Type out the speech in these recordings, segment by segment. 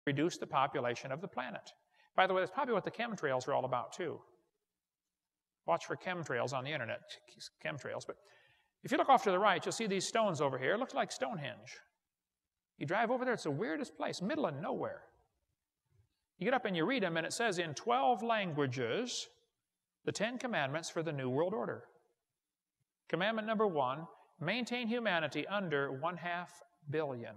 reduce the population of the planet. By the way, that's probably what the chemtrails are all about, too. Watch for chemtrails on the internet, chemtrails. But if you look off to the right, you'll see these stones over here. It looks like Stonehenge. You drive over there, it's the weirdest place, middle of nowhere. You get up and you read them, and it says in 12 languages, the 10 commandments for the New World Order. Commandment number 1, maintain humanity under 1/2 billion.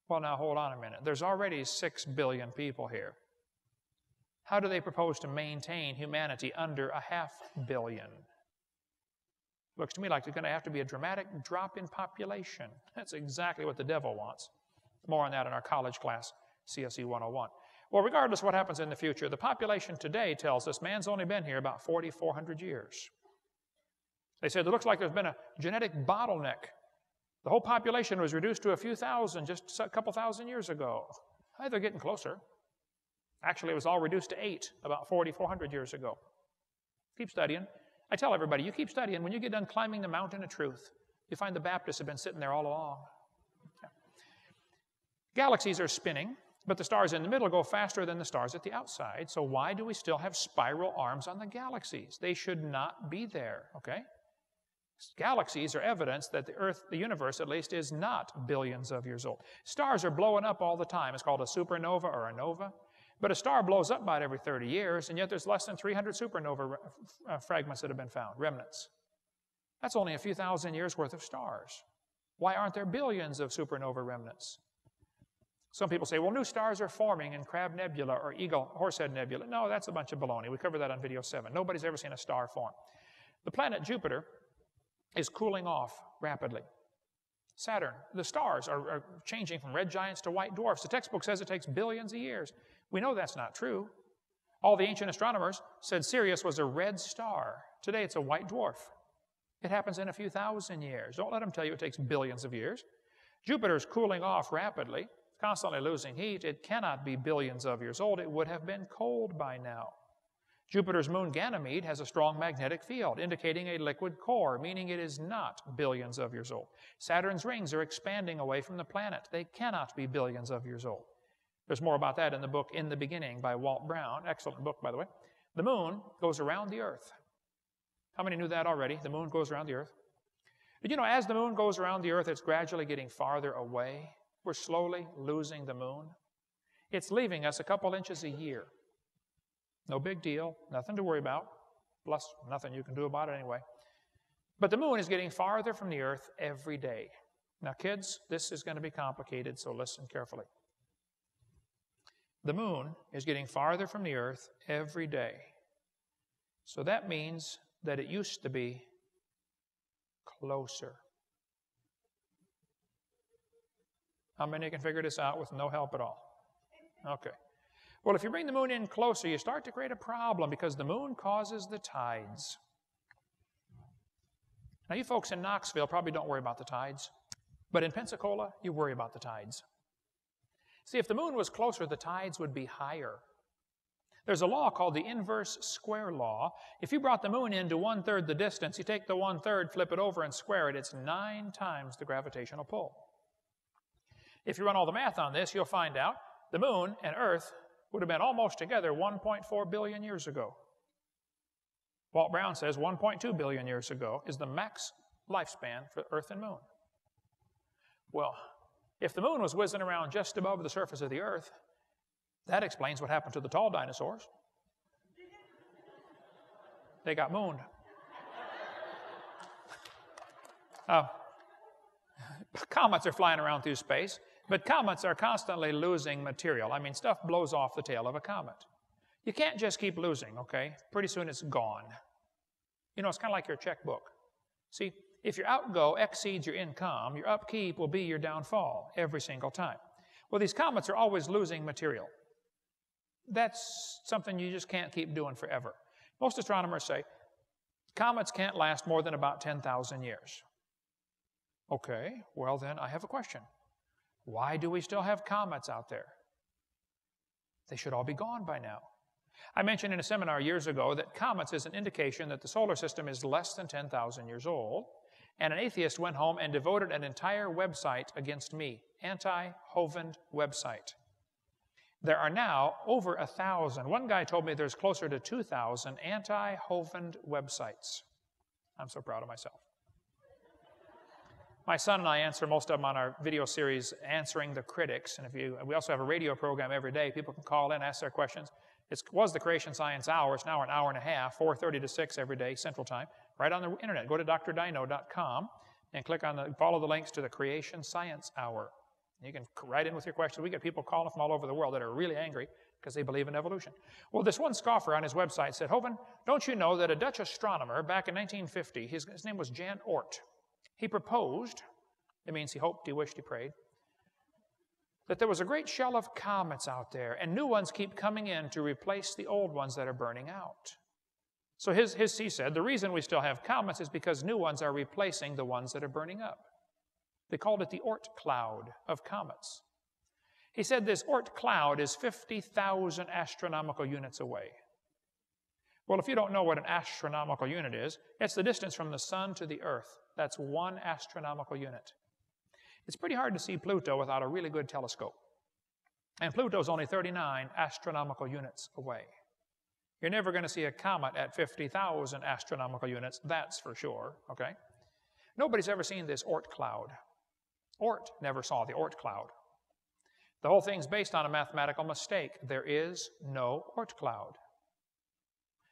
Well, now hold on a minute. There's already 6 billion people here. How do they propose to maintain humanity under 1/2 billion? Looks to me like there's going to have to be a dramatic drop in population. That's exactly what the devil wants. More on that in our college class, CSE 101. Well, regardless of what happens in the future, the population today tells us man's only been here about 4,400 years. They said it looks like there's been a genetic bottleneck. The whole population was reduced to a few thousand just a couple thousand years ago. Hey, they're getting closer. Actually, it was all reduced to 8 about 4,400 years ago. Keep studying. I tell everybody, you keep studying. When you get done climbing the mountain of truth, you find the Baptists have been sitting there all along. Yeah. Galaxies are spinning, but the stars in the middle go faster than the stars at the outside. So why do we still have spiral arms on the galaxies? They should not be there, okay? Galaxies are evidence that the Earth, the universe at least, is not billions of years old. Stars are blowing up all the time. It's called a supernova or a nova. But a star blows up about every 30 years, and yet there's less than 300 supernova fragments that have been found, remnants. That's only a few thousand years worth of stars. Why aren't there billions of supernova remnants? Some people say, well, new stars are forming in Crab Nebula or Eagle Horsehead Nebula. No, that's a bunch of baloney. We covered that on video 7. Nobody's ever seen a star form. The planet Jupiter is cooling off rapidly. Saturn, the stars are changing from red giants to white dwarfs. The textbook says it takes billions of years. We know that's not true. All the ancient astronomers said Sirius was a red star. Today it's a white dwarf. It happens in a few thousand years. Don't let them tell you it takes billions of years. Jupiter's cooling off rapidly, constantly losing heat. It cannot be billions of years old. It would have been cold by now. Jupiter's moon Ganymede has a strong magnetic field, indicating a liquid core, meaning it is not billions of years old. Saturn's rings are expanding away from the planet. They cannot be billions of years old. There's more about that in the book In the Beginning by Walt Brown. Excellent book, by the way. The moon goes around the Earth. How many knew that already? The moon goes around the Earth. Did you know as the moon goes around the Earth, it's gradually getting farther away? We're slowly losing the moon. It's leaving us a couple inches a year. No big deal, nothing to worry about, plus nothing you can do about it anyway. But the moon is getting farther from the Earth every day. Now, kids, this is going to be complicated, so listen carefully. The moon is getting farther from the Earth every day. So that means that it used to be closer. How many can figure this out with no help at all? Okay. Well, if you bring the moon in closer, you start to create a problem because the moon causes the tides. Now, you folks in Knoxville probably don't worry about the tides, but in Pensacola, you worry about the tides. See, if the moon was closer, the tides would be higher. There's a law called the inverse square law. If you brought the moon in to 1/3 the distance, you take the 1/3, flip it over, and square it, it's 9 times the gravitational pull. If you run all the math on this, you'll find out the moon and Earth would have been almost together 1.4 billion years ago. Walt Brown says 1.2 billion years ago is the max lifespan for Earth and moon. Well, if the moon was whizzing around just above the surface of the Earth, that explains what happened to the tall dinosaurs. They got mooned. Comets are flying around through space, but comets are constantly losing material. I mean, stuff blows off the tail of a comet. You can't just keep losing, okay? Pretty soon it's gone. You know, it's kind of like your checkbook. See, if your outgo exceeds your income, your upkeep will be your downfall every single time. Well, these comets are always losing material. That's something you just can't keep doing forever. Most astronomers say comets can't last more than about 10,000 years. Okay, well then I have a question. Why do we still have comets out there? They should all be gone by now. I mentioned in a seminar years ago that comets is an indication that the solar system is less than 10,000 years old, and an atheist went home and devoted an entire website against me, anti-Hovind website. There are now over 1,000. One guy told me there's closer to 2,000 anti-Hovind websites. I'm so proud of myself. My son and I answer most of them on our video series, Answering the Critics. And we also have a radio program every day. People can call in, ask their questions. It was the Creation Science Hour. It's now an hour and a half, 4:30 to 6 every day, Central Time, right on the internet. Go to drdino.com and click on follow the links to the Creation Science Hour. You can write in with your questions. We get people calling from all over the world that are really angry because they believe in evolution. Well, this one scoffer on his website said, Hovind, don't you know that a Dutch astronomer back in 1950, his name was Jan Oort, he proposed, it means he hoped, he wished, he prayed, that there was a great shell of comets out there, and new ones keep coming in to replace the old ones that are burning out. So he said, the reason we still have comets is because new ones are replacing the ones that are burning up. They called it the Oort cloud of comets. He said this Oort cloud is 50,000 astronomical units away. Well, if you don't know what an astronomical unit is, it's the distance from the sun to the earth. That's 1 astronomical unit. It's pretty hard to see Pluto without a really good telescope. And Pluto's only 39 astronomical units away. You're never going to see a comet at 50,000 astronomical units, that's for sure, okay? Nobody's ever seen this Oort cloud. Oort never saw the Oort cloud. The whole thing's based on a mathematical mistake. There is no Oort cloud.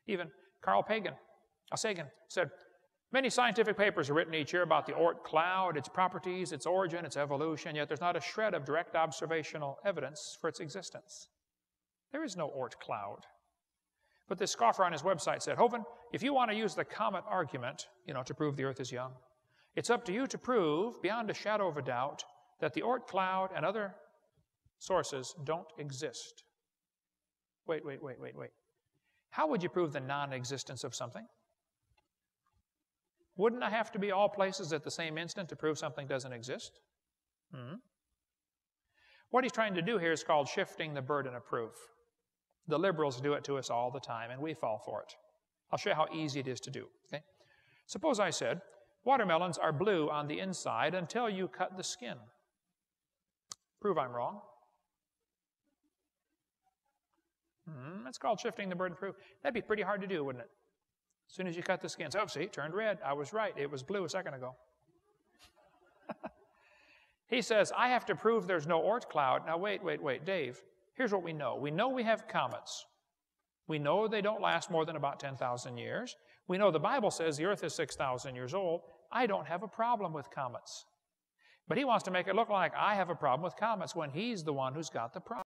Even Carl Sagan said, many scientific papers are written each year about the Oort cloud, its properties, its origin, its evolution, yet there's not a shred of direct observational evidence for its existence. There is no Oort cloud. But this scoffer on his website said, Hovind, if you want to use the comet argument, to prove the earth is young, it's up to you to prove, beyond a shadow of a doubt, that the Oort cloud and other sources don't exist. Wait. How would you prove the non-existence of something? Wouldn't I have to be all places at the same instant to prove something doesn't exist? What he's trying to do here is called shifting the burden of proof. The liberals do it to us all the time, and we fall for it. I'll show you how easy it is to do. Okay? Suppose I said, watermelons are blue on the inside until you cut the skin. Prove I'm wrong. It's called shifting the burden of proof. That'd be pretty hard to do, wouldn't it? As soon as you cut the skin, oh, see, it turned red. I was right. It was blue a second ago. He says, I have to prove there's no Oort cloud. Now, wait, Dave. Here's what we know. We know we have comets. We know they don't last more than about 10,000 years. We know the Bible says the earth is 6,000 years old. I don't have a problem with comets. But he wants to make it look like I have a problem with comets when he's the one who's got the problem.